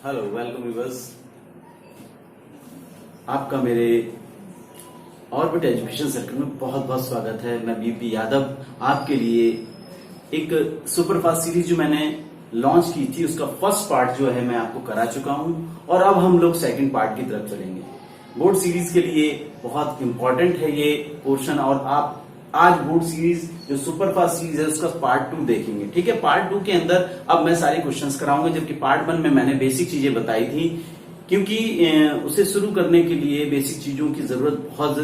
Hello welcome viewers, आपका मेरे orbit education circle में बहुत बहुत स्वागत है। मैं बीपी यादव आपके लिए एक सुपरफास्ट सीरीज जो मैंने लॉन्च की थी उसका फर्स्ट पार्ट जो है मैं आपको करा चुका हूं और अब हम लोग सेकंड पार्ट की तरफ चलेंगे। बोर्ड सीरीज के लिए बहुत इंपॉर्टेंट है ये पोर्शन और आप आज बोर्ड सीरीज जो सुपरफास्ट सीरीज है उसका पार्ट 2 देखेंगे। ठीक है, पार्ट 2 के अंदर अब मैं सारे क्वेश्चंस कराऊंगा, जबकि पार्ट 1 में मैंने बेसिक चीजें बताई थी, क्योंकि उसे शुरू करने के लिए बेसिक चीजों की जरूरत बहुत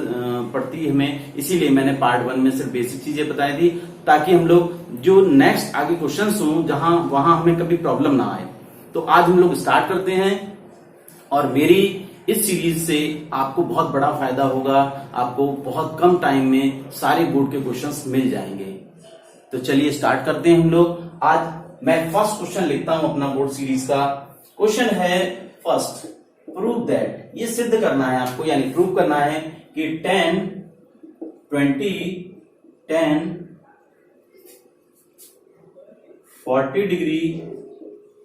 पड़ती है हमें, इसीलिए मैंने पार्ट 1 में सिर्फ बेसिक चीजें बताई थी ताकि हम लोग जो नेक्स्ट आगे क्वेश्चंस हों जहां वहां हमें कभी प्रॉब्लम ना आए। तो आज हम लोग स्टार्ट करते हैं और मेरी इस सीरीज से आपको बहुत बड़ा फायदा होगा, आपको बहुत कम टाइम में सारे बोर्ड के क्वेश्चंस मिल जाएंगे। तो चलिए स्टार्ट करते हैं हम लोग। आज मैं फर्स्ट क्वेश्चन लिखता हूं अपना बोर्ड सीरीज का। क्वेश्चन है फर्स्ट, प्रूव दैट, ये सिद्ध करना है आपको, यानी प्रूव करना है कि 10, 40 डिग्री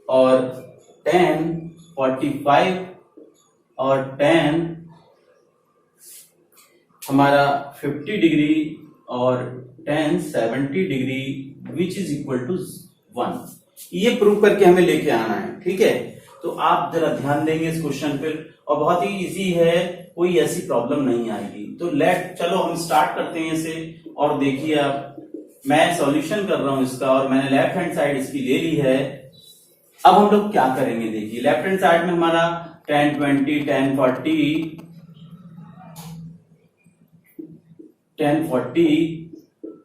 और 10, 45 और 10 हमारा 50 डिग्री और 10, 70 degree which is equal to 1। ये प्रूव करके हमें लेके आना है। ठीक है, तो आप जरा ध्यान देंगे इस क्वेश्चन पर और बहुत ही इजी है, कोई ऐसी प्रॉब्लम नहीं आएगी। तो चलो हम स्टार्ट करते हैं इसे और देखिए आप, मैं सॉल्यूशन कर रहा हूं इसका और मैंने लेफ्ट हैंड साइड इसकी ले ली है। अब हम लोग क्या करेंगे, देखिए लेफ्ट हैंड साइड में हमारा 10, 20, 10, 40,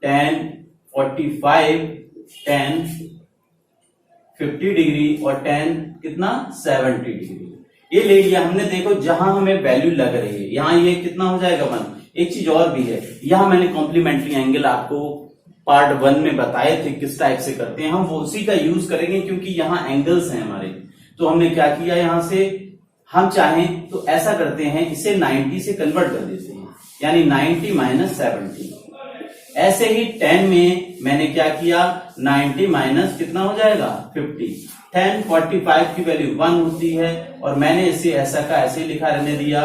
10, 45, 10, 50 डिग्री और 10 कितना 70 डिग्री ये ले लिया हमने। देखो जहां हमें वैल्यू लग रही है यहां ये कितना हो जाएगा 1। एक चीज और भी है, यहां मैंने कॉम्प्लीमेंट्री एंगल आपको पार्ट 1 में बताए थे किस टाइप से करते हैं, हम वो उसी का यूज करेंगे क्योंकि यहाँ एंगल्स हैं हमारे। तो हमने क्या किया, यहां से हम चाहें तो ऐसा करते हैं, इसे 90 से कन्वर्ट कर देते हैं, यानी 90 माइनस 70। ऐसे ही 10 में मैंने क्या किया, 90 माइनस कितना हो जाएगा 50। 10, 45 की वैल्यू 1 होती है और मैंने इसे ऐसा का ऐसे लिखा रहने दिया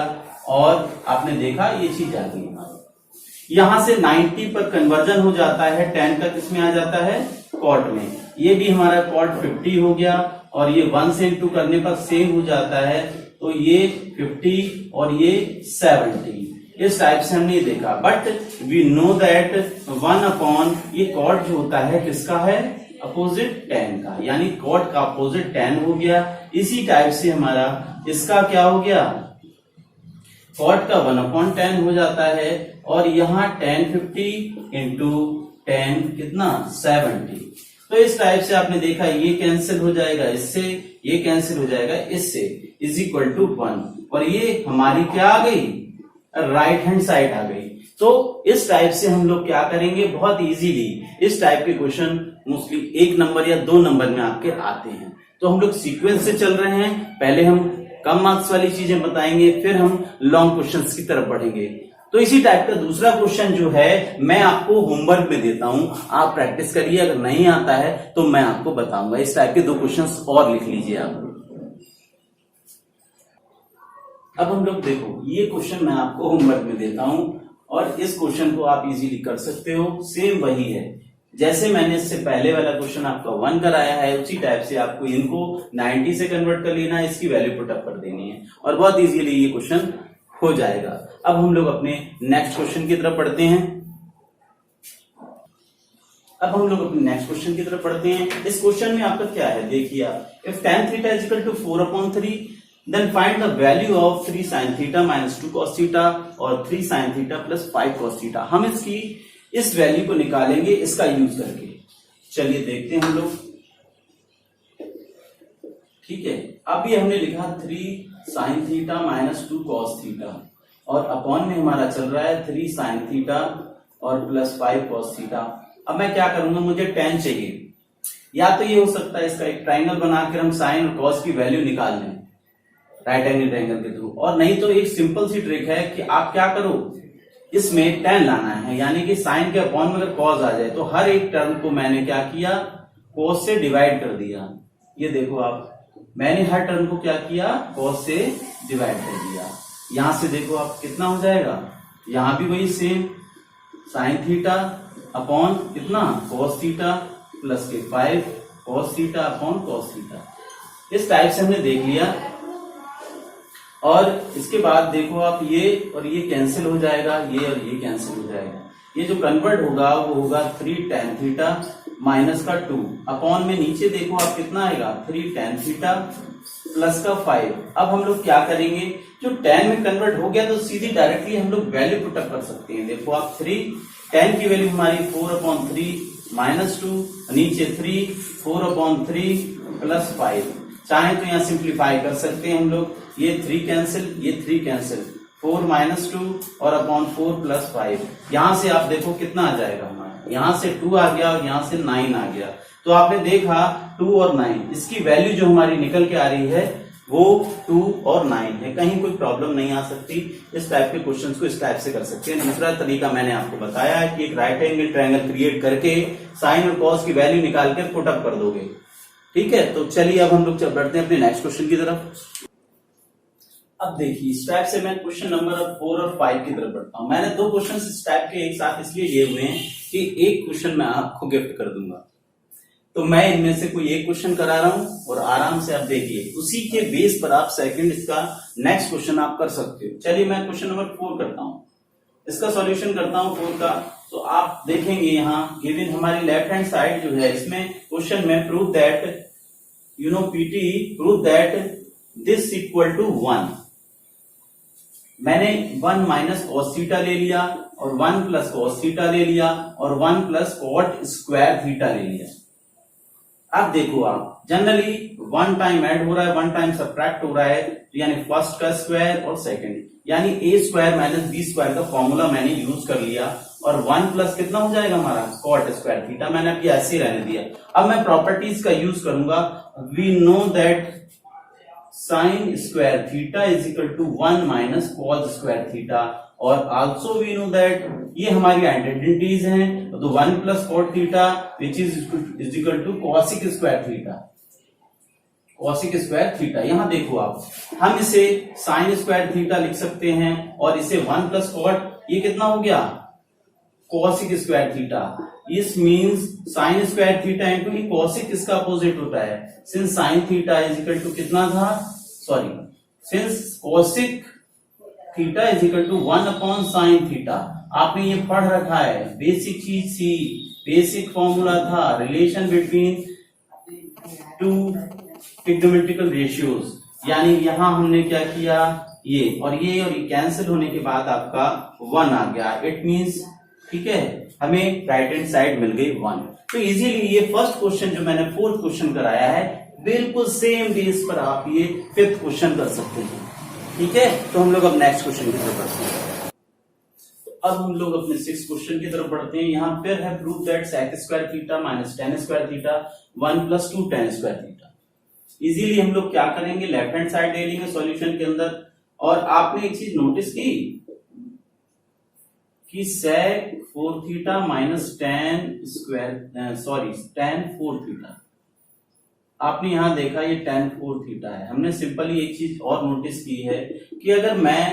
और आपने देखा ये चीज आ गई। यहां से 90 पर कन्वर्जन हो जाता है, 10 का किसमें आ जाता है कॉट में, ये भी हमारा कॉट 50 हो गया और ये 1 से इंटू करने पर सेम हो जाता है, तो ये 50 और ये 70। इस टाइप से हमने देखा, but we know that 1 upon ये कॉट जो होता है किसका है, अपोजिट 10 का, यानी कॉट का अपोजिट 10 हो गया। इसी टाइप से हमारा इसका क्या हो गया, कॉट का 1/10 हो जाता है और यहाँ 10 50 इंटू 10 कितना 70। तो इस टाइप से आपने देखा ये कैंसिल हो जाएगा इससे, ये कैंसिल हो जाएगा इससे, इज इक्वल टू 1 और ये हमारी क्या आ गई, राइट हैंड साइड आ गई। तो इस टाइप से हम लोग क्या करेंगे, बहुत इजीली इस टाइप के क्वेश्चन मोस्टली 1 नंबर या 2 नंबर में आपके आते हैं। तो हम लोग सीक्वेंस से चल रहे हैं, पहले हम कम मार्क्स वाली चीजें बताएंगे, फिर हम लॉन्ग क्वेश्चंस की तरफ बढ़ेंगे। तो इसी टाइप का दूसरा क्वेश्चन जो है मैं आपको होमवर्क में देता हूं, आप प्रैक्टिस करिए, अगर नहीं आता है तो मैं आपको बताऊंगा। इस टाइप के 2 क्वेश्चंस और लिख लीजिए आप। अब हम लोग देखो, ये क्वेश्चन मैं आपको होमवर्क में देता हूं और इस क्वेश्चन को आप इजीली कर सकते हो। सेम वही है जैसे मैंने इससे पहले वाला क्वेश्चन आपका 1 कराया है, उसी टाइप से आपको इनको 90 से कन्वर्ट कर लेना है, इसकी वैल्यू पुटअप कर देनी है और बहुत इजीली ये क्वेश्चन हो जाएगा। अब हम लोग अपने नेक्स्ट क्वेश्चन की तरफ बढ़ते हैं। अब हम लोग अपने नेक्स्ट क्वेश्चन की तरफ बढ़ते हैं। इस क्वेश्चन में आपका क्या है, देखिए आप, if tan theta is equal to 4/3 then find the value of 3 sin theta minus 2 cos theta और 3 sin theta plus 5 cos theta. हम इसकी इस वैल्यू को निकालेंगे इसका यूज करके। चलिए देखते हैं हम लोग। ठीक है, अभी हमने लिखा 3 sin theta minus 2 cos theta और अपॉन में हमारा चल रहा है 3 sin थीटा और प्लस 5 cos थीटा। अब मैं क्या करूंगा, मुझे tan चाहिए, या तो ये हो सकता है इसका एक ट्राइंगल बनाकर हम sin और cos की वैल्यू निकाल लें राइट एंगल ट्राइंगल के थ्रू, और नहीं तो एक सिंपल सी ट्रिक है कि आप क्या करो, इसमें tan लाना है, यानी कि sin के अपॉन में अगर cos आ जाए तो हर एक टर्म को मैंने क्या किया, cos से डिवाइड कर दिया। ये देखो आप मैंने हर टर्म को क्या किया, cos से डिवाइड कर दिया। यहां से देखो आप कितना हो जाएगा, यहां भी वही सेम साइन थीटा अपॉन कितना cos थीटा प्लस के 5 cos theta upon cos theta. इस टाइप से हमने देख लिया। और इसके बाद देखो आप ये और ये कैंसिल हो जाएगा, ये और ये कैंसिल हो जाएगा। ये जो कन्वर्ट होगा वो होगा 3 tan थीटा माइनस का 2 अपॉन में नीचे देखो आप कितना आएगा 3 tan थीटा प्लस का 5। अब हम लोग क्या करेंगे, जो tan में कन्वर्ट हो गया तो सीधी डायरेक्टली हम लोग वैल्यू पुट अप कर सकते हैं। देखो आप 3 tan की वैल्यू हमारी 4/3 माइनस 2, नीचे 3 4/3 प्लस 5। चाहे तो यहाँ सिंप्लीफाई कर सकते हैं हम लोग, ये 3 कैंसिल, ये 3 कैंसिल, 4 माइनस 2 और अपॉन 4 प्लस 5। यहां से आप देखो कितना आ जाएगा हमारा, यहां से 2 आ गया और यहां से 9 आ गया। तो आपने देखा 2 और 9, इसकी वैल्यू जो हमारी निकल के आ रही है वो 2 और 9 है। कहीं कोई प्रॉब्लम नहीं आ सकती। इस टाइप के क्वेश्चंस को इस टाइप से कर सकते हैं। दूसरा तरीका मैंने आपको बताया है कि एक राइट एंगल ट्रायंगल क्रिएट करके साइन और कॉस की वैल्यू निकाल कर पुट अप कर दोगे। ठीक है, तो चलिए अब हम लोग बढ़ते हैं अपने नेक्स्ट क्वेश्चन की तरफ। अब देखिए इस टाइप से मैं क्वेश्चन नंबर 4 और 5 की तरफ बढ़ता हूं। मैंने 2 क्वेश्चन इस टाइप के एक साथ इसलिए लिए हुए हैं कि एक क्वेश्चन मैं आपको गिफ्ट कर दूंगा। तो मैं इनमें से कोई एक क्वेश्चन करा रहा हूं और आराम से आप देखिए, उसी के बेस पर आप सेकंड इसका नेक्स्ट क्वेश्चन आप कर सकते हो। चलिए मैं क्वेश्चन नंबर 4 करता हूं, इसका सॉल्यूशन करता हूं 4 का। तो आप देखेंगे यहाँ गिवन हमारी लेफ्ट हैंड साइड जो है, इसमें क्वेश्चन में प्रूव दैट पीटी prove that this equal to 1। मैंने 1 माइनस कॉस थीटा ले लिया और 1 प्लस कॉस थीटा ले लिया और 1 प्लस कॉट स्क्वायर थीटा ले लिया। अब देखो आप जनरली 1 टाइम ऐड हो रहा है, 1 टाइम सब्ट्रैक्ट हो रहा है, यानी फर्स्ट का स्क्वायर और सेकंड, यानी a square minus B square का फॉर्मूला मैंने यूज कर लिया और 1 प्लस कितना हो जाएगा हमारा कॉट स्क्वायर थीटा, मैंने अभी ऐसे ही रहने दिया। अब मैं प्रॉपर्टीज का यूज करूंगा। We know that sine square theta is equal to 1 minus cos square theta, और आल्सो वी नो दैट ये हमारी आइडेंटिटीज हैं। तो 1 plus cot theta which is equal to cosec square theta, cosec square theta. यहां देखो आप, हम इसे साइन स्क्वायर थीटा लिख सकते हैं और इसे 1 प्लस कॉट, ये कितना हो गया कॉसिक स्क्वायर थीटा। इस means sine square theta into ही कॉसिक इसका अपोजिट होता है। Since sine theta is equal to कितना था, sorry since cosec theta is equal to 1 upon sine theta. आपने ये पढ़ रखा है, बेसिक चीज सी, बेसिक फॉर्मूला था relation between two trigonometrical ratios. यानी यहां हमने क्या किया, ये और ये कैंसिल होने के बाद आपका 1 आ गया। इट मींस ठीक है, हमें राइट हैंड साइड मिल गई 1। तो इजीली ये फर्स्ट क्वेश्चन जो मैंने 4th क्वेश्चन कराया है, बिल्कुल सेम बेस पर आप ये 5th क्वेश्चन कर सकते हैं। ठीक है, तो हम लोग अब नेक्स्ट क्वेश्चन की तरफ बढ़ते हैं। तो अब हम लोग अपने 6th क्वेश्चन की तरफ बढ़ते हैं। यहाँ फिर है prove that sec square theta minus tan square theta 1 plus 2 tan square theta. Easily हम लोग क्या करेंगे, लेफ्ट हैंड साइड ले लेंगे सॉल्यूशन के अंदर। और आपने एक चीज नोटिस की कि sec 4 theta minus tan square tan 4 theta, आपने यहां देखा ये tan 4 थीटा है। हमने सिंपली एक चीज और नोटिस की है कि अगर मैं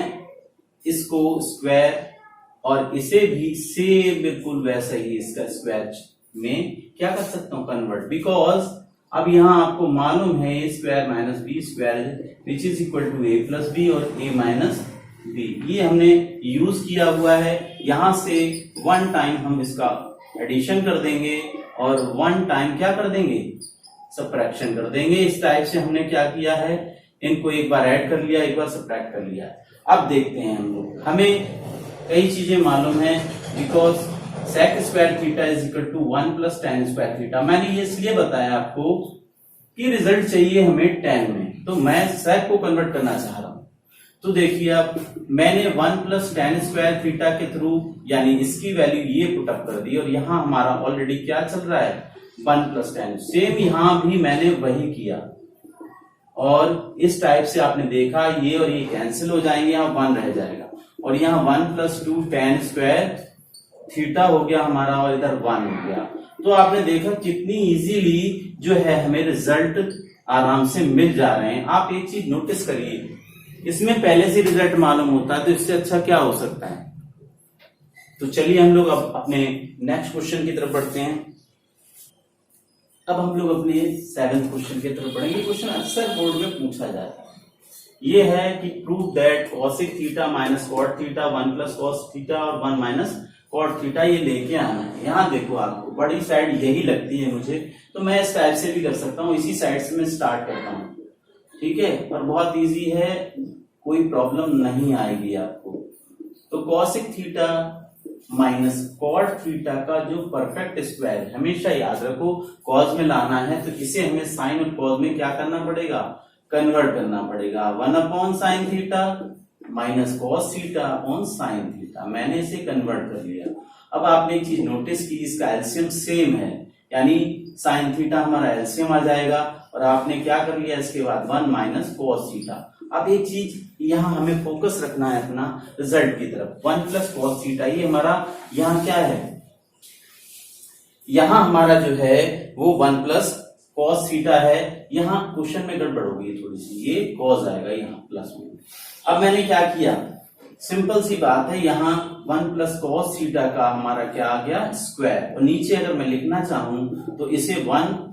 इसको स्क्वायर और इसे भी सेम बिल्कुल वैसा ही इसका स्क्वायर में क्या कर सकता हूं, कन्वर्ट। बिकॉज अब यहां आपको मालूम है A square minus B square which is equal to A plus B और ए माइनस बी, ये हमने यूज किया हुआ है। यहां से 1 टाइम हम इसका एडिशन कर देंगे और 1 टाइम क्या कर देंगे, सब्ट्रैक्शन कर देंगे। इस टाइप से हमने क्या किया है, इनको एक बार ऐड कर लिया, एक बार सब्ट्रैक्ट कर लिया। अब देखते हैं हम लोग, हमें कई चीजें मालूम है। Because sec square theta is equal to 1 plus tan square theta. मैंने ये इसलिए बताया आपको कि रिजल्ट चाहिए हमें tan में, तो मैं sec को कन्वर्ट करना चाह रहा हूं। तो देखिए अब मैंने 1 प्लस tan स्क्वायर थीटा के थ्रू यानी इसकी वैल्यू ये पुट अप कर दी और यहां हमारा ऑलरेडी क्या चल रहा है 1 प्लस tan। सेम यहां भी मैंने वही किया और इस टाइप से आपने देखा ये और ये कैंसिल हो जाएंगे, यहाँ 1 रह जाएगा और यहाँ 1 प्लस 2 tan स्क्वायर थीटा हो गया हमारा और इधर 1 हो गया। तो आपने देखा कितनी इजीली जो है हमें रिजल्ट आराम से मिल जा रहे हैं। आप एक चीज नोटिस करिए, इसमें पहले से रिजल्ट मालूम होता है तो इससे अच्छा क्या हो सकता है। तो चलिए हम लोग अब अपने नेक्स्ट क्वेश्चन की तरफ बढ़ते हैं। अब हम लोग अपने 7th क्वेश्चन की तरफ बढ़ेंगे। क्वेश्चन अक्सर बोर्ड में पूछा जाता है, ये है कि prove that cosec theta minus cot theta 1 plus cos theta और 1 माइनस कॉट थीटा ये लेके आना है। यहाँ देखो आपको बड़ी साइड यही लगती है मुझे, तो मैं इस टाइप से भी कर सकता हूँ, इसी साइड से मैं स्टार्ट करता हूँ, ठीक है। और बहुत इजी है, कोई प्रॉब्लम नहीं आएगी आपको। तो cosec theta minus cot theta का जो परफेक्ट स्क्वायर, हमेशा याद रखो कॉज में लाना है तो इसे हमें साइन और कॉज में क्या करना पड़ेगा, कन्वर्ट करना पड़ेगा। 1 upon sine theta minus cos theta upon sine theta, मैंने इसे कन्वर्ट कर लिया। अब आपने एक चीज नोटिस की, इसका एलसीएम सेम है, यानी साइन थीटा हमारा एलसीएम आ जाएगा। और आपने क्या कर लिया इसके बाद 1 माइनस कॉस थीटा। अब एक चीज यहाँ हमें फोकस रखना है अपना रिजल्ट की तरफ, 1 प्लस कॉस थीटा, ये हमारा यहाँ क्या है, यहाँ हमारा जो है वो 1 प्लस कॉस थीटा है। यहाँ क्वेश्चन में गड़बड़ होगी थोड़ी सी, ये कॉस आएगा यहाँ प्लस में। अब मैंने क्या किया, सिंपल सी बात है, यहाँ 1 प्लस कॉस थीटा का हमारा क्या आ गया, स्क्वायर। और नीचे अगर मैं लिखना चाहूं तो इसे 1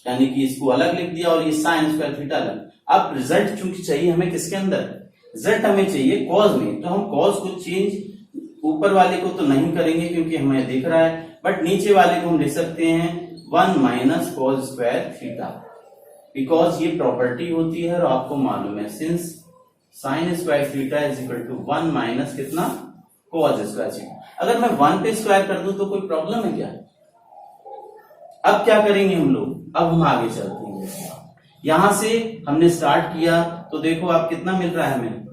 यानी कि इसको अलग लिख दिया और ये साइन स्क्वायर थीटा अलग। अब रिजल्ट चूंकि चाहिए हमें किसके अंदर, रिजल्ट हमें चाहिए कॉज में, तो हम कॉज को चेंज ऊपर वाले को तो नहीं करेंगे क्योंकि हमें दिख रहा है, बट नीचे वाले को हम लिख सकते हैं 1 minus cos square theta, because ये प्रॉपर्टी होती है और आपको मालूम है, since sine square theta is equal to 1 minus कितना, कॉज स्क्वायर थीटा। अगर मैं 1 पे स्क्वायर कर दूं तो कोई प्रॉब्लम है क्या। अब क्या करेंगे हम लोग, अब हम आगे चलते हैं। यहां से हमने स्टार्ट किया तो देखो आप कितना मिल रहा है हमें,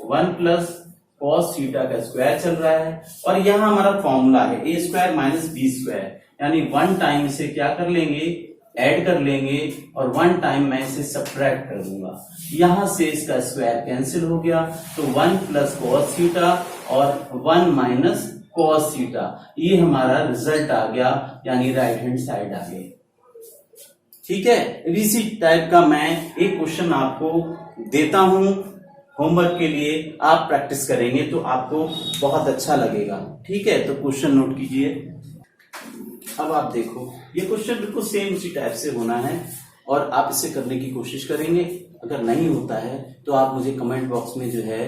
1 प्लस कॉस थीटा का स्क्वायर चल रहा है। और यहां हमारा फॉर्मूला है A square minus B square, यानी 1 टाइम इसे क्या कर लेंगे, ऐड कर लेंगे, और 1 टाइम मैं इसे सब्ट्रैक्ट कर दूंगा। यहां से इसका स्क्वायर कैंसिल हो गया, तो 1 प्लस कॉस थीटा और 1 माइनस कॉस थीटा, ये हमारा रिजल्ट आ गया, यानी राइट हैंड साइड आ गई। ठीक है, इसी टाइप का मैं एक क्वेश्चन आपको देता हूं होमवर्क के लिए, आप प्रैक्टिस करेंगे तो आपको बहुत अच्छा लगेगा। ठीक है, तो क्वेश्चन नोट कीजिए। अब आप देखो, ये क्वेश्चन बिल्कुल सेम उसी टाइप से होना है और आप इसे करने की कोशिश करेंगे। अगर नहीं होता है तो आप मुझे कमेंट बॉक्स में जो है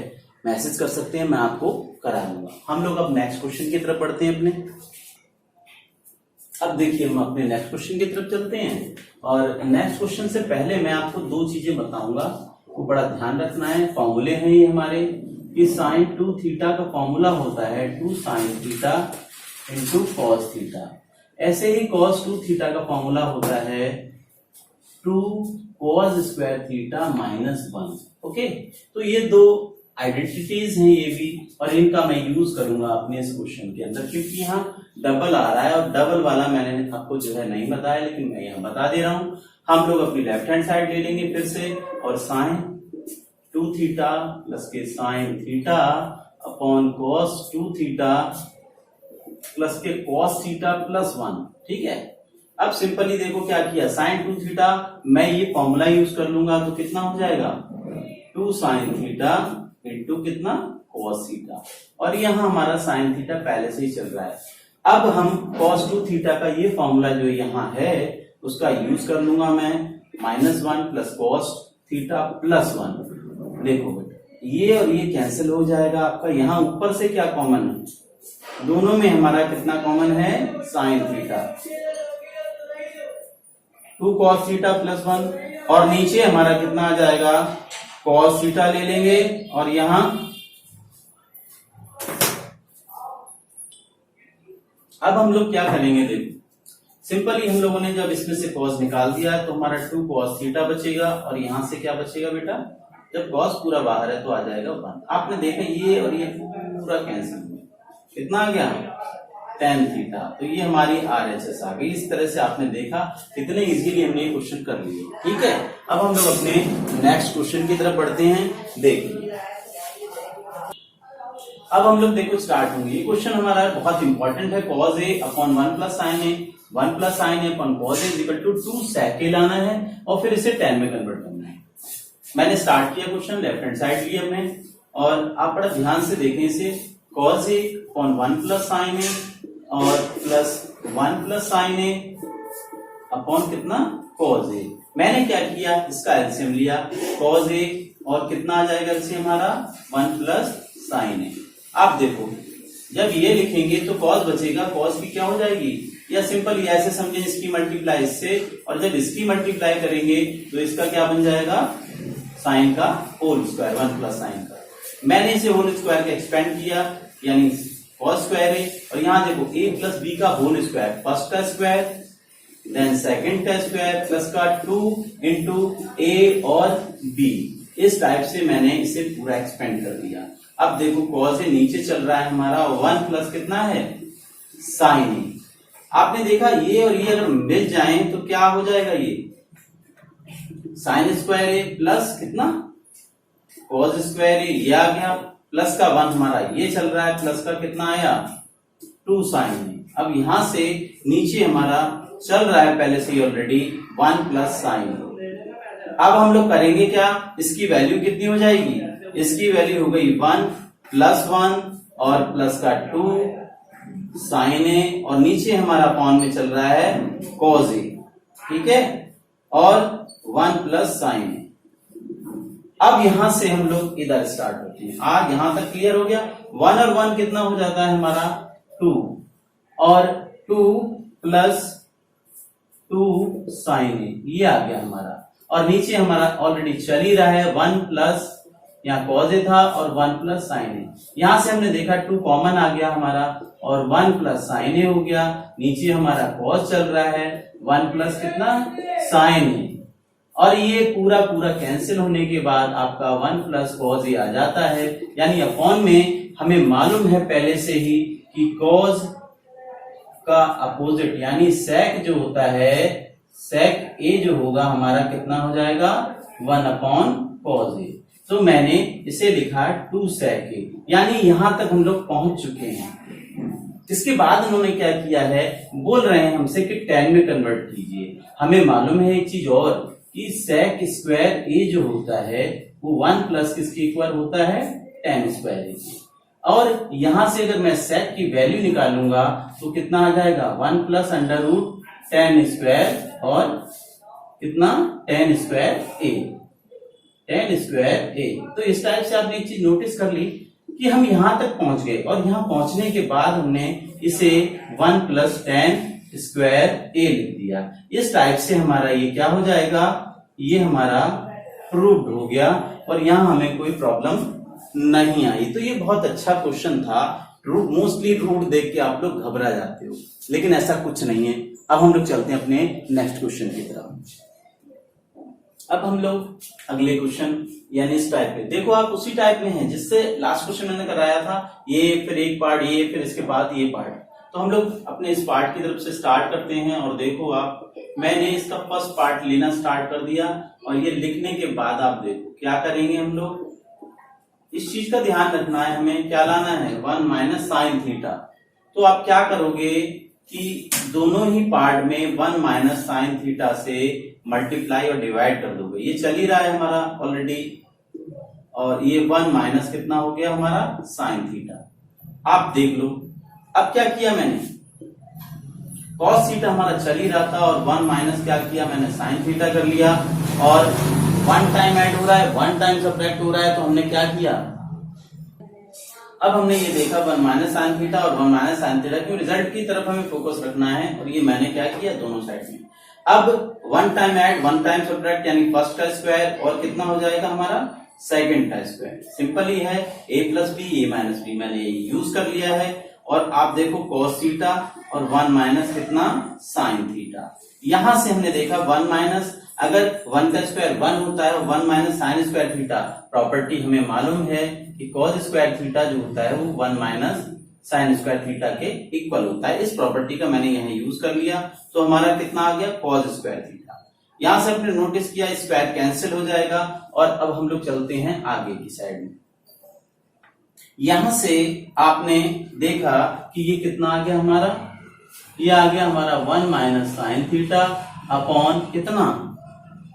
मैसेज कर सकते हैं, मैं आपको करा दूंगा। हम लोग अब नेक्स्ट क्वेश्चन की तरफ बढ़ते हैं अपने। अब देखिए हम अपने नेक्स्ट क्वेश्चन की तरफ चलते हैं, और नेक्स्ट क्वेश्चन से पहले मैं आपको 2 चीजें बताऊंगा, वो बड़ा ध्यान रखना है। फॉर्मूले हैं ये हमारे, कि साइन 2 थीटा का फॉर्मूला होता है 2 sine theta into cos theta. ऐसे ही कॉस 2 थीटा का फॉर्मूला होता है 2 cos square theta minus 1। Okay, तो ये 2 आइडेंटिटीज हैं ये भी, और इनका मैं यूज करूंगा अपने इस क्वेश्चन के अंदर, क्योंकि यहाँ डबल आ रहा है और डबल वाला मैंने आपको जो है नहीं बताया, लेकिन मैं यहाँ बता दे रहा हूं। हम लोग अपनी लेफ्ट हैंड साइड ले लेंगे फिर से, और साइन 2 थीटा प्लस के sign theta upon cos 2 theta plus के कॉस थीटा प्लस 1। ठीक है, अब सिंपली देखो क्या किया, साइन 2 थीटा मैं ये फॉर्मूला यूज कर लूंगा तो कितना हो जाएगा 2 साइन थीटा इंटू कितना कॉस थीटा, और यहाँ हमारा साइन थीटा पहले से ही चल रहा है। अब हम कॉस 2 थीटा का ये फॉर्मूला जो यहाँ है उसका यूज कर लूंगा मैं, -1 प्लस कॉस थीटा प्लस 1। देखो ये और ये कैंसिल हो जाएगा आपका, यहाँ ऊपर से क्या कॉमन है, दोनों में हमारा कितना कॉमन है, sine theta, 2 cos theta plus 1, और नीचे हमारा कितना आ जाएगा, कॉस थीटा ले लेंगे, और यहां अब हम लोग क्या करेंगे, देखो सिंपली हम लोगों ने जब इसमें से कॉस निकाल दिया तो हमारा 2 कॉस थीटा बचेगा, और यहां से क्या बचेगा बेटा, जब कॉस पूरा बाहर है तो आ जाएगा 1। आपने देखा ये और ये पूरा कैंसिल हुआ, कितना आ गया tan थीटा, तो ये हमारी RHS आ गई। इस तरह से आपने देखा कितने इजीली हमने ये क्वेश्चन कर लिए। ठीक है, अब हम लोग अपने नेक्स्ट क्वेश्चन की तरफ बढ़ते हैं। देखिए अब हम लोग देखो स्टार्ट होंगे। ये क्वेश्चन हमारा बहुत इंपॉर्टेंट है। cos a upon 1 plus sine A, 1 plus sine A upon cos a equal to 2 sec a लाना है और फिर इसे tan में कन्वर्ट करना है। मैंने स्टार्ट किया क्वेश्चन, लेफ्ट हैंड साइड लिया हमने और आप बड़ा ध्यान से देखें इसे। cos a upon 1 plus sine A और plus 1 plus sine A upon कितना cos a। मैंने क्या किया, इसका एलसीएम लिया cos a और कितना आ जाएगा एलसीएम हमारा 1 प्लस साइन ए। आप देखो जब ये लिखेंगे तो cos बचेगा, cos की क्या हो जाएगी, या सिंपल ये ऐसे समझे इसकी मल्टीप्लाई इससे, और जब इसकी मल्टीप्लाई करेंगे तो इसका क्या बन जाएगा, साइन का होल स्क्वायर, 1 प्लस साइन का। मैंने इसे होल स्क्वायर का एक्सपेंड किया यानी cos स्क्वायर है, और यहां देखो a प्लस बी का होल स्क्वायर, फर्स्ट का स्क्वायर देन सेकंड का स्क्वायर प्लस का 2 इंटू a और b। इस टाइप से मैंने इसे पूरा एक्सपेंड कर दिया। अब देखो cos से नीचे चल रहा है हमारा 1 प्लस कितना है साइन ए। आपने देखा ये और ये अगर मिल जाएं तो क्या हो जाएगा, ये साइन स्क्वायर ए प्लस कितना cos स्क्वायर ए, ये आ गया प्लस का 1 हमारा ये चल रहा है, प्लस का कितना आया 2 साइन ए। अब यहां से नीचे हमारा चल रहा है पहले से ही ऑलरेडी 1 प्लस साइन ए। अब हम लोग करेंगे क्या, इसकी वैल्यू कितनी हो जाएगी, इसकी वैल्यू हो गई 1 प्लस 1 और प्लस का 2 साइन ए, और नीचे हमारा अपॉन में चल रहा है cos ए, ठीक है, और 1 प्लस साइन ए। अब यहां से हम लोग इधर स्टार्ट होते हैं। आज यहां तक क्लियर हो गया। 1 और 1 कितना हो जाता है हमारा 2 और 2 प्लस 2 साइन ए, ये आ गया हमारा, और नीचे हमारा ऑलरेडी चल ही रहा है 1 प्लस यहाँ cos ए था और 1 प्लस साइन ए। यहां से हमने देखा 2 कॉमन आ गया हमारा और 1 प्लस साइन ए हो गया। नीचे हमारा cos चल रहा है 1 प्लस कितना साइन ए, और ये पूरा कैंसिल होने के बाद आपका 1 प्लस cos ए आ जाता है। यानी अपॉन में हमें मालूम है पहले से ही कि cos का अपोजिट यानी sec जो होता है, sec a जो होगा हमारा कितना हो जाएगा 1 अपॉन cos ए। तो मैंने इसे लिखा 2 sec a, यानी यहां तक हम लोग पहुंच चुके हैं। इसके बाद उन्होंने क्या किया है, बोल रहे हैं हमसे कि tan में कन्वर्ट कीजिए। हमें मालूम है एक चीज और कि sec स्क्वायर a जो होता है वो 1 प्लस किसके इक्वल होता है tan स्क्वायर a के, और यहां से अगर मैं sec की वैल्यू निकालूंगा तो कितना आ जाएगा 1 plus under root tan square और कितना tan square a, tan square a। तो इस टाइप से आपने एक चीज नोटिस कर ली कि हम यहां तक पहुंच गए, और यहां पहुंचने के बाद हमने इसे 1 प्लस tan स्क्वायर a लिख दिया। इस टाइप से हमारा ये क्या हो जाएगा, ये हमारा प्रूव्ड हो गया, और यहां हमें कोई प्रॉब्लम नहीं आई। तो ये बहुत अच्छा क्वेश्चन था। मोस्टली रूट देख के आप लोग घबरा जाते हो, लेकिन ऐसा कुछ नहीं है। अब हम लोग चलते हैं अपने नेक्स्ट क्वेश्चन की तरफ। अब हम लोग अगले क्वेश्चन यानी इस टाइप पे, देखो आप उसी टाइप में हैं जिससे लास्ट क्वेश्चन मैंने कराया था, ये फिर एक पार्ट, ये फिर इसके बाद ये पार्ट। तो हम लोग अपने इस पार्ट की तरफ से स्टार्ट करते हैं, और देखो आप, मैंने इसका फर्स्ट पार्ट लेना स्टार्ट कर दिया, और ये लिखने के बाद आप देखो क्या करेंगे हम लोग। इस चीज का ध्यान रखना है, हमें क्या लाना है 1 माइनस साइन थीटा। तो आप क्या करोगे कि दोनों ही पार्ट में 1 माइनस साइन थीटा से मल्टीप्लाई और डिवाइड कर दोगे। ये चल ही रहा है हमारा ऑलरेडी, और ये 1 माइनस कितना हो गया हमारा साइन थीटा। आप देख लो अब क्या किया मैंने, cos थीटा हमारा चल ही रहा था और 1 माइनस क्या किया मैंने साइन थीटा कर लिया, और 1 टाइम ऐड हो रहा है 1 टाइम सब्ट्रैक्ट हो रहा है, तो हमने क्या किया, अब हमने ये देखा 1 माइनस साइन थीटा और 1 माइनस साइन थीटा, क्यों रिजल्ट की तरफ हमें फोकस रखना है, और ये मैंने क्या किया दोनों साइड में। अब 1 टाइम ऐड 1 टाइम सब्ट्रैक्ट यानी फर्स्ट का स्क्वायर और कितना हो जाएगा हमारा सेकंड का स्क्वायर। सिंपल ही है, a plus B A minus B मैंने ये यूज कर लिया है, और आप देखो cos थीटा और 1 माइनस कितना साइन थीटा। यहां से हमने देखा 1 माइनस, अगर 1 का स्क्वायर 1 होता है, 1 minus sign square theta, property हमें मालूम है कि cos स्क्वायर थीटा जो होता है वो 1 माइनस साइन स्क्वायर थीटा के इक्वल होता है। इस प्रॉपर्टी का मैंने यहाँ यूज कर लिया, तो हमारा कितना आ गया cos स्क्वायर थीटा। यहां से हमने नोटिस किया स्क्वायर कैंसिल हो जाएगा, और अब हम लोग चलते हैं आगे की साइड में। यहां से आपने देखा कि ये कितना आ गया हमारा, ये आ गया हमारा 1 माइनस साइन थीटा अपॉन कितना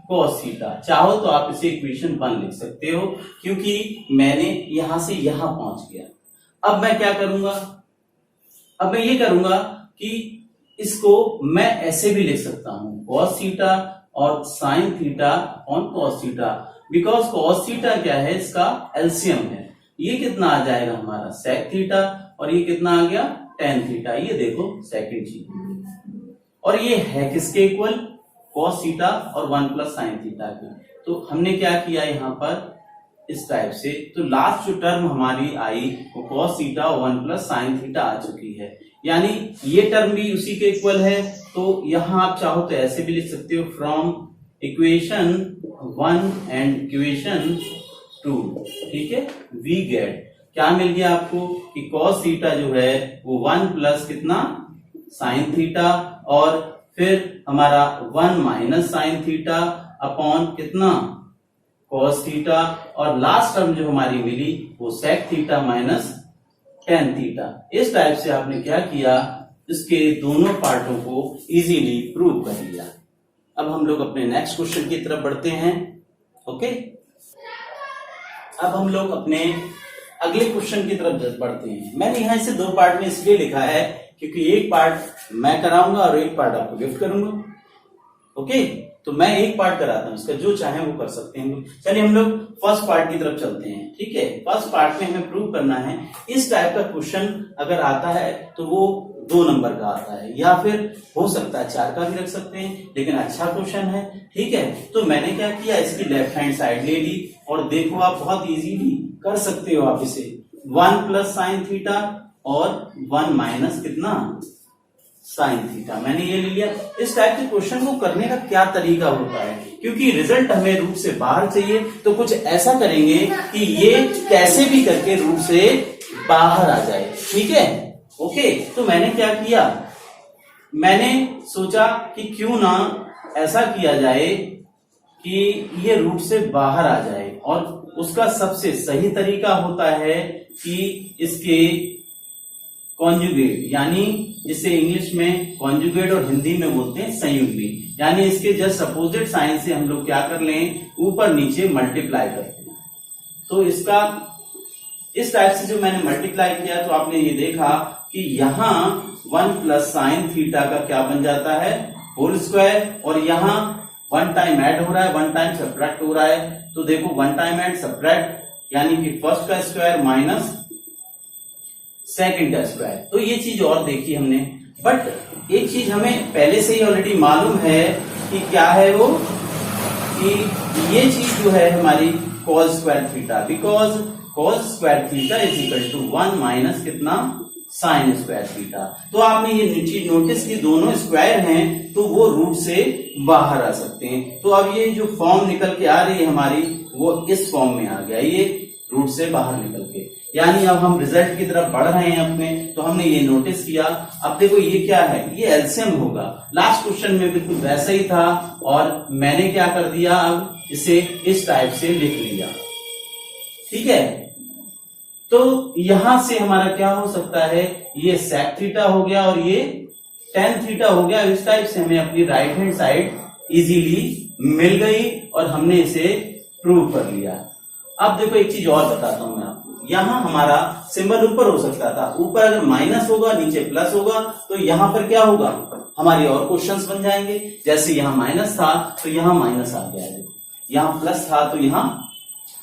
कॉस थीटा। चाहो तो आप इसे इक्वेशन 1 लिख सकते हो, क्योंकि मैंने यहां से यहां पहुंच गया। अब मैं क्या करूंगा, अब मैं ये करूंगा कि इसको मैं ऐसे भी लिख सकता हूं, कॉस थीटा और sine theta on cos theta, because cos theta क्या है, इसका एलसीएम है। ये कितना आ जाएगा हमारा सेक थीटा और ये कितना आ गया टेन थीटा। ये देखो सेकंड चीज, और ये है किसके इक्वल, कॉस थीटा और 1 प्लस साइन थीटा के। तो हमने क्या किया यहाँ पर इस टाइप से, तो लास्ट जो टर्म हमारी आई वो कॉस थीटा और 1 प्लस साइन थीटा आ चुकी है, यानी ये टर्म भी उसी के इक्वल है। तो यहां आप चाहो तो ऐसे भी लिख सकते हो, फ्रॉम इक्वेशन 1 एंड इक्वेशन 2, ठीक है, वी गेट क्या मिल गया आपको कि कॉस थीटा जो है वो 1 प्लस कितना साइन थीटा और फिर हमारा 1 माइनस साइन थीटा अपॉन कितना कॉस थीटा, और लास्ट टर्म जो हमारी मिली वो sec theta minus tan theta. इस टाइप से आपने क्या किया, इसके दोनों पार्टों को इजीली प्रूव कर लिया। अब हम लोग अपने नेक्स्ट क्वेश्चन की तरफ बढ़ते हैं। ओके, अब हम लोग अपने अगले क्वेश्चन की तरफ बढ़ते हैं। मैंने यहां से 2 पार्ट में इसलिए लिखा है क्योंकि एक पार्ट मैं कराऊंगा और एक पार्ट आपको गिफ्ट करूंगा। ओके, तो मैं एक पार्ट कराता हूं, इसका जो चाहे वो कर सकते हैं। चलिए हम लोग फर्स्ट पार्ट की तरफ चलते हैं। ठीक है, फर्स्ट पार्ट में हमें प्रूव करना है, इस टाइप का क्वेश्चन अगर आता है तो वो 2 नंबर का आता है, या फिर हो सकता है 4 का भी रख सकते हैं, लेकिन अच्छा क्वेश्चन है। ठीक है, तो मैंने क्या किया, इसकी लेफ्ट हैंड साइड ले ली और देखो आप बहुत इजीली कर सकते हो आप इसे, 1 प्लस साइन थीटा और 1 माइनस कितना साइन थीटा, मैंने ये ले लिया। इस टाइप के क्वेश्चन को करने का क्या तरीका होता है, क्योंकि रिजल्ट हमें रूट से बाहर चाहिए, तो कुछ ऐसा करेंगे कि ये कैसे भी करके रूट से बाहर आ जाए। ठीक है, ओके, तो मैंने क्या किया, मैंने सोचा कि क्यों ना ऐसा किया जाए कि ये रूट से बाहर आ जाए, और उसका सबसे सही तरीका होता है कि इसके कॉन्जुगेट, यानी जिसे इंग्लिश में कॉन्जुगेट और हिंदी में बोलते हैं संयुग्मी, यानी इसके जस्ट अपोजिट साइन से हम लोग क्या कर लें, ऊपर नीचे मल्टीप्लाई करते हैं। तो इसका इस टाइप से जो मैंने मल्टीप्लाई किया तो आपने ये देखा कि यहां 1 प्लस साइन थीटा का क्या बन जाता है, होल स्क्वायर, और यहां 1 टाइम ऐड हो रहा है, 1 टाइम सब्ट्रैक्ट हो रहा है। तो देखो 1 टाइम ऐड सब्ट्रैक्ट, यानी कि फर्स्ट का स्क्वायर माइनस सेकंड का स्क्वायर। तो ये चीज और देखी हमने, बट एक चीज हमें पहले से ही ऑलरेडी मालूम है कि क्या है वो, कि ये चीज जो है हमारी cos square theta, because cos square theta is equal to 1 minus कितना साइन स्क्वायर थीटा। तो आपने ये चीज नोटिस की, दोनों स्क्वायर हैं तो वो रूट से बाहर आ सकते हैं। तो अब ये जो फॉर्म निकल के आ रही है हमारी, वो इस फॉर्म में आ गया, ये रूट से बाहर निकल के, यानी अब हम रिजल्ट की तरफ बढ़ रहे हैं अपने। तो हमने ये नोटिस किया। अब देखो ये क्या है, ये एलसीएम होगा, लास्ट क्वेश्चन में बिल्कुल वैसा ही था, और मैंने क्या कर दिया, अब इसे इस टाइप से लिख लिया। ठीक है, तो यहां से हमारा क्या हो सकता है, ये सेक थीटा हो गया और ये टेन थीटा हो गया। इस टाइप से हमें अपनी राइट हैंड साइड इजीली मिल गई और हमने इसे प्रूव कर लिया। अब देखो एक चीज और बताता हूं मैं आपको, यहां हमारा सिंबल ऊपर हो सकता था, ऊपर अगर माइनस होगा नीचे प्लस होगा, तो यहां पर क्या होगा, हमारी और क्वेश्चंस बन जाएंगे। जैसे यहां माइनस था तो यहां माइनस आ गया, यहां प्लस था तो यहां,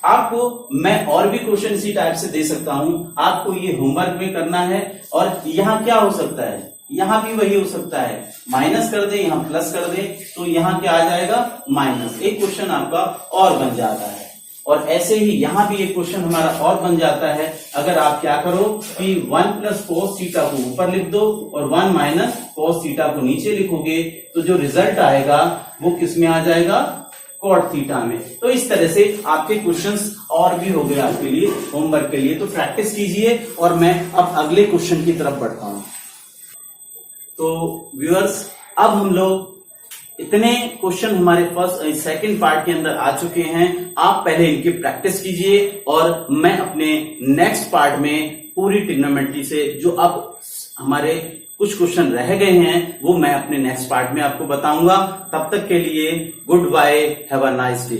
आपको मैं और भी क्वेश्चन इसी टाइप से दे सकता हूं, आपको ये होमवर्क में करना है। और यहां क्या हो सकता है, यहां भी वही हो सकता है, माइनस कर दे यहां प्लस कर दे, तो यहां क्या आ जाएगा माइनस, एक क्वेश्चन आपका और बन जाता है। और ऐसे ही यहां भी एक क्वेश्चन हमारा और बन जाता है, अगर आप क्या करो कि 1 प्लस कोस थीटा को ऊपर लिख दो और 1 माइनस कोस थीटा को नीचे लिखोगे, तो जो रिजल्ट आएगा वो किस में आ जाएगा, कॉट थीटा में। तो इस तरह से आपके क्वेश्चंस और भी हो गए आपके लिए होमवर्क के लिए, तो प्रैक्टिस कीजिए। और मैं अब अगले क्वेश्चन की तरफ बढ़ता हूं। तो व्यूअर्स, अब हम लोग इतने क्वेश्चन हमारे फर्स्ट सेकंड पार्ट के अंदर आ चुके हैं। आप पहले इनकी प्रैक्टिस कीजिए और मैं अपने नेक्स्ट पार्ट में पूरी ट्रिग्नोमेट्री से जो अब हमारे कुछ क्वेश्चन रह गए हैं वो मैं अपने नेक्स्ट पार्ट में आपको बताऊंगा। तब तक के लिए goodbye, have a nice day.